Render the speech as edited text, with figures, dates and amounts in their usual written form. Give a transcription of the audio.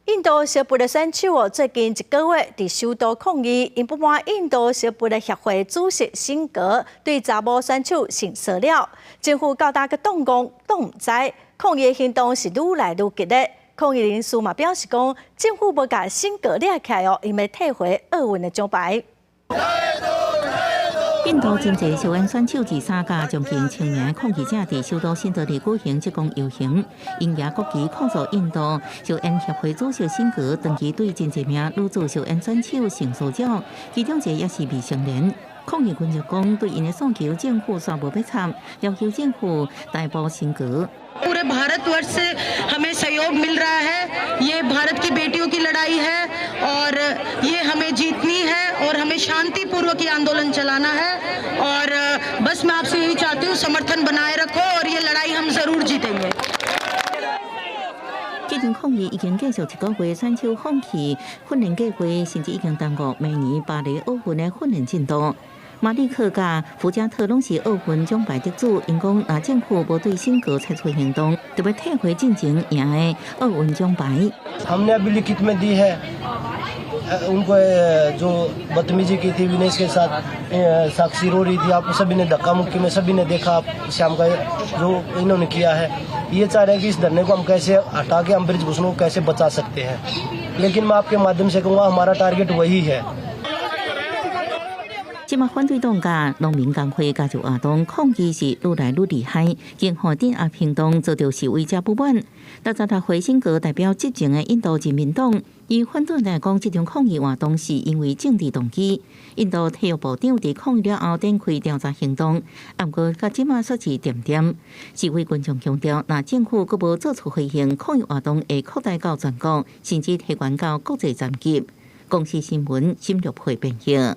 印度小布的选手最近1个月伫首都抗议，因不满印度小布的协会主席辛格对查某选手性骚扰，政府到达个动工都唔知，抗议行动是愈来愈激烈。抗议人士嘛表示讲，政府无甲辛格抓起来哦，因要退回奥运的奖牌。 印度真侪受恩选手自3架将近1000名抗议者伫首都新德里举行职工游行，因野国旗抗诉印度受恩协会主席辛格长期对真侪名女子受恩选手性骚扰，其中1也是未成年。抗议群众讲，对因的诉求政府煞无要插，要求政府逮捕辛格。 पूरे भारतवर्ष से हमें सहयोग मिल रहा है। ये भारत की बेटियों की लड़ाई है और ये हमें जीतनी है और हमें शांतिपूर्वक ये आंदोलन चलाना है और बस मैं आपसे यही चाहती हूँ समर्थन बनाए रखो और ये लड़ाई हम जरूर जीतेंगे। 这场抗议已经继续1个月，选手放弃训练计划，甚至已经耽误明年巴黎奥运的训练进度。 马利克甲福加特拢是奥运奖牌得主，因讲若政府无对辛格采取行动，就要退回进前赢的奥运奖牌。हमने अभी लिखित में दी है उनको जो बदतमीजी की थी विनेश के साथ साक्षी रो रही थी, आप सभी ने धक्का मुक्की में सभी ने देखा शाम का जो इन्होंने किया है। ये चाह रहे हैं कि इस धरने को हम कैसे हटा के हम ब्रिजभूषण को कैसे बचा सकते हैं, लेकिन मैं आपके माध्यम से कहूँगा हमारा टारगेट वही है। 即马反对党甲农民工会加入活动抗议是愈来愈厉害，经河镇压行动遭到示威者不满。66岁辛格代表执政的印度人民党，伊反对来讲，这场抗议活动是因为政治动机。印度体育部长伫抗议了后展开调查行动，不过到即马说是点点。示威群众强调，若政府阁无做出回应，抗议活动会扩大到全国，甚至提悬到国际层级。公视新闻深入会编译。